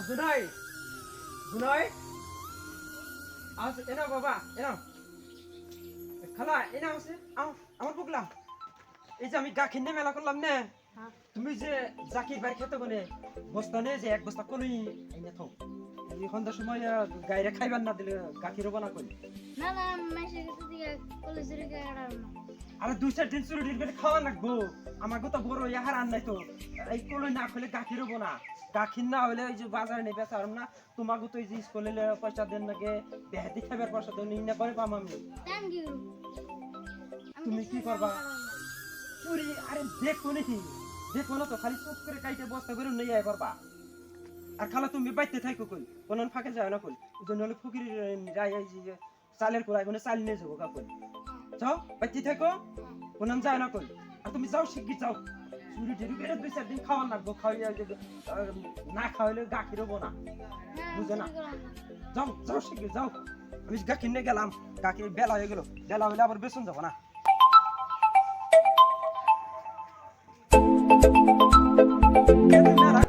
Gunay! Gunay! এনাও বাবা এনাও খালা এনাও আছে আমার বুকলা এই যে আমি গা কিনে মেলা করলাম না তুমি যে জাকির বাড়ি খেতে কোনে বস্তা নে যে এক বস্তা কলই আইনা থাও এই সন্ধ্যার সময় গাইরে খাইবার না দিলে গাখির হবো না কই না না মাসে কিছু দিয়ে কলেজের গাড়া না আরে দুই চার দিন চুরি করে খাওয়া লাগবো আমাকে তো বড় ইয়াহার আন নাই তো এই কলই না খেলে গাখির হবো না গাখির না হলে ওই যে বাজারে নেবে পারম না তোমাকে তো এই যে স্কুলে পয়সা দেন নাকি বেহাতি খাবার পয়সা দেন না করে পাম আমি থ্যাংক ইউ তুমি কি করবা চুরি আরে দেখো নাকি দেখো না তো খালি চুপ করে কাইতে বস্তা করে নিয়ে আয় করবা আর খালা তুমি বাইতে থাকো কই কোন ফাঁকে যায় না কই ওই জন্য হলে ফকির রাই যে চালের কোড়ায় কোনে চাল নিয়ে যাবো কাকই যাও বাইতে থাকো কোন যায় না কই আর তুমি যাও শিগগির যাও চুরি টেরি করে দুই চার দিন খাওয়া লাগবো খাওয়াইয়া না খাওয়াইলে গাখির হবো না বুঝে না যাও যাও শিগগির যাও আমি গাখির নিয়ে গেলাম গাখির বেলা হয়ে গেল বেলা হইলে আবার বেসন যাবো না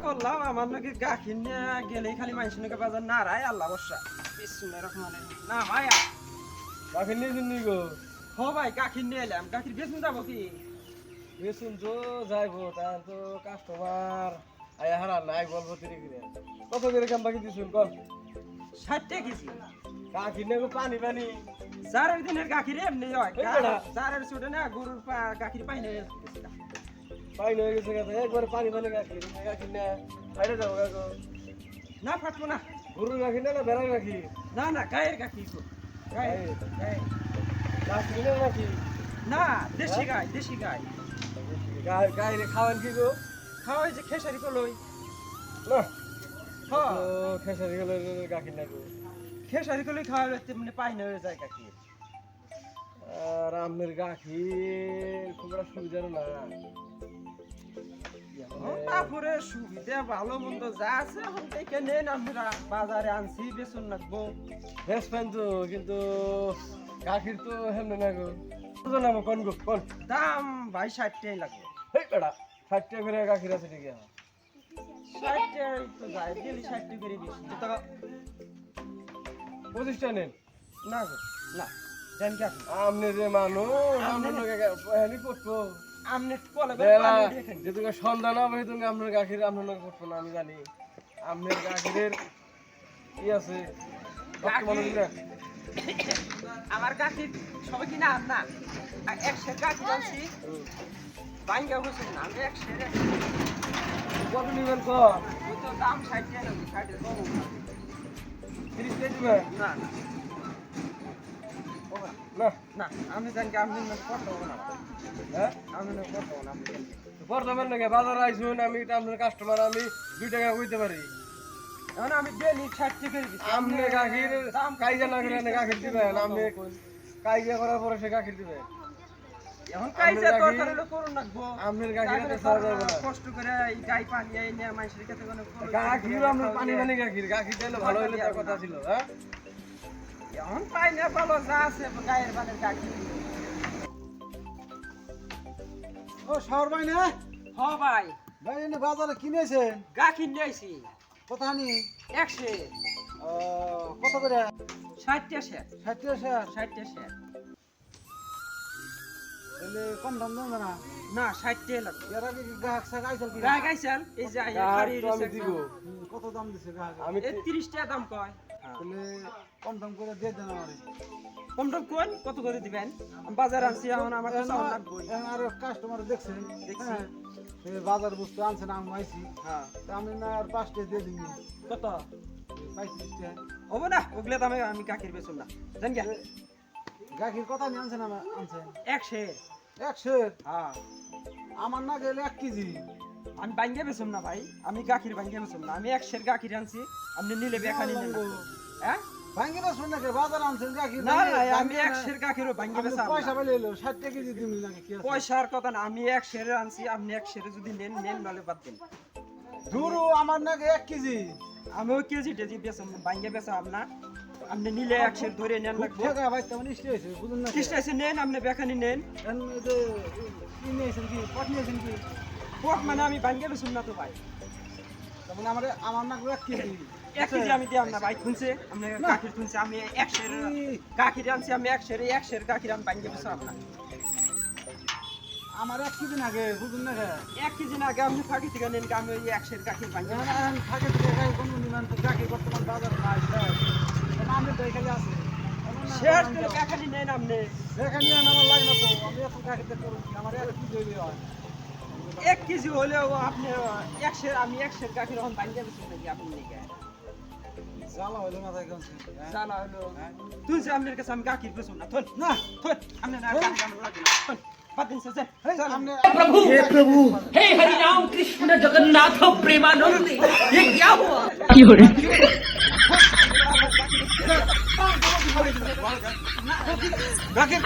করলাম আমার নাকি গাখির নিয়ে গেলেই খালি মানুষ নাকি বাজার না রায় আল্লাহ বর্ষা না ভাই গাখির নিয়ে শুনি গো হ ভাই গাখির নিয়ে এলাম গাখির বেসন যাবো কি বেসুন তো যাইবো তার তো কাস্টমার আয় হারান নাই বলবো তিরি করে কত করে কাম বাকি দিছুন কল 60 টাকা কেজি গাখির নিয়ে পানি পানি চারের দিনের গাখির এমনি হয় এই বেটা। চারের ছোট না গরুর গাখির পাই না পানি হয়ে গেছে কথা একবার পানি পানি গাখির গাখির নিয়ে বাইরে যাবো কাকো না ফাটবো না গরুর গাখির না বেড়ার গাখির না না গায়ের গাখির গায়ের গায়ের গাখির নিয়ে গাখির না দেশি গাই দেশি গাই গাইরে খাওয়ান কি গো খাওয়াই যে খেসারি কলই না হ্যাঁ তো খেসারি গেলে গাখির না গো খেসারি কলই খাওয়ালে মানে পাই না হয়ে যায় গাখির আর আপনার গাখির খুব একটা সুবিধার না তারপরে সুবিধা ভালো মন্দ যা আছে এখন থেকে নেন আমরা বাজারে আনছি বেসন লাগবো বেশ পান তো কিন্তু গাখির তো হেমনে না গো নাম কোন গো কোন দাম ভাই 60 টাকাই লাগবে এই বেড়া 60 টাকা করে গাখির আছে ঠিক আছে 60 টাকাই তো যায় গেলি 60 টাকা করে বেশি তো টাকা 25 টাকা নেন না গো না জান কি আপনি আমনে যে মানুষ আমনে লোকে হেলি করতো আমনে কলে বেলা যে তুমি সন্ধ্যা না ভাই তুমি আপনার গাখির আপনার লোকে করতো না আমি জানি আপনার গাখিরের কি আছে আমার গাছির সবাই কিনা আন না এক সের গাছি আনছি বাইঙ্গা হয়েছে না আমি এক সের কত নিবেন কর ওই তো দাম 60 টাকা নাকি 60 টাকা 30 টাকা দিবেন না না না না আমি জানি কি আপনি কত হবে না হ্যাঁ আমি কত হবে না আপনি জানেন। বর্তমান নাকি বাজার আইসুন আমি আপনার কাস্টমার আমি 2 টাকা কইতে পারি এখন আমি ডেলি 60 টাকা করে দিচ্ছি আমনে গাখির কাইজা না করে গাখির দিবেন আমনে কাইজা করার পরে সে গাখির দিবে এখন কাইজা দরকার হলে করুন রাখবো আমনের গাখির তো সারা যাবে না কষ্ট করে এই গাই পানি এনে মানুষের কাছে কোনো গাখির আমরা পানি পানি গাখির গাখির দিলে ভালো হইলে তার কথা ছিল হ্যাঁ এখন পাই না ভালো যা আছে গায়ের বানের গাখি ও শহর ভাই না হ ভাই ভাই এনে বাজারে কিনেছেন গাখি নিয়ে আইছি কোথানি 100 কত করে 60 টাকা শেয়ার 60 টাকা শেয়ার 60 টাকা শেয়ার তাহলে কম দাম দেন না না 60 টাকা লাগবে এর আগে কি গ্রাহক সাথে আইসল কি গাই গাইছেন এই যে হাড়ি তো আমি দিব কত দাম দিছে গ্রাহক আমি 30 টাকা দাম কয় তাহলে কম দাম করে দিয়ে দেন আমারে কম দাম কোন কত করে দিবেন আমি বাজার আনছি এখন আমার কাছে চাউল লাগবে এখন আরো কাস্টমার দেখছেন দেখছি। হ্যাঁ, এই বাজার বস্তু আনছেন আমি আইছি হ্যাঁ তা আমি না আর 5 টাকা দিয়ে দিন কত 35 টাকা হবে না ওগুলা দামে আমি গাখির বেচুন না জান গা গাখির কথা নিয়ে আনছেন আনছেন 100 100 হ্যাঁ আমার না গেলে 1 কেজি আমি বাইঙ্গে বেচুম না ভাই আমি গাখির বাইঙ্গে বেচুম না আমি 100 গাখির আনছি আপনি নিলে বেখানি নেন হ্যাঁ ভাঙ্গে না শুনে কে বাজার আনছেন গাখির না না আমি 100 গাখিরও বাইঙ্গে বেচা পয়সা পেলে এলো 60 টাকা কেজি দিবি নাকি কি আছে পয়সার কথা না আমি 100 আনছি আপনি 100 যদি নেন নেন নালে বাদ দেন ধুরু আমার নাকি 1 কেজি আমি ওই কেজি টেজি বেচুম বাইঙ্গে বেচা আপনার আপনি নিলে 100 ধরে নেন লাগবে টাকা ভাই তেমন ইস্টি হয়েছে বুঝুন না কিস্টা এসে নেন আপনি বেখানি নেন এখন এই যে কি নিয়েছেন কি পট নিয়েছেন কি পট মানে আমি বাইঙ্গে বেচুম না তো ভাই তার মানে আমার নাকি 1 কেজি 1 কেজি আমি দিয়াম না ভাই শুনছে আপনি না। গাখির শুনছে আমি 100 এর গাখির আনছি আমি 100 এর গাখির আমি বাইঙ্গে বসে আপনার আমার 1 কেজি নাগে বুঝুন না 1 কেজি না আগে আপনি ফাঁকি থেকে নেন আমি ওই 100 এর গাখির বাইঙ্গে থাকে থেকে কোন নিমান তো গাখি বর্তমান বাজার নাই আমি তো এখানে আছে শেষ করে গাখালি নেন আপনি এখানে আমার লাগে না তো আমি এত গাখিতে করব আমার 1 কেজি হইলে হয় 1 কেজি হলেও আপনি 100 আমি 100 এর গাখির এখন বাইঙ্গে বসে নাকি আপনি নিকে জ্বালা হইলো না তাই কোন জানা হলো তুই যে আপনার কাছে আমি গাখির বেচুন না থন না থন আপনি না গাখির আমার লাগে না থন বাদ দিন স্যার আপনি हे प्रभु हे हरि राम कृष्ण जगन्नाथ प्रेमानंद ये क्या हुआ গাখির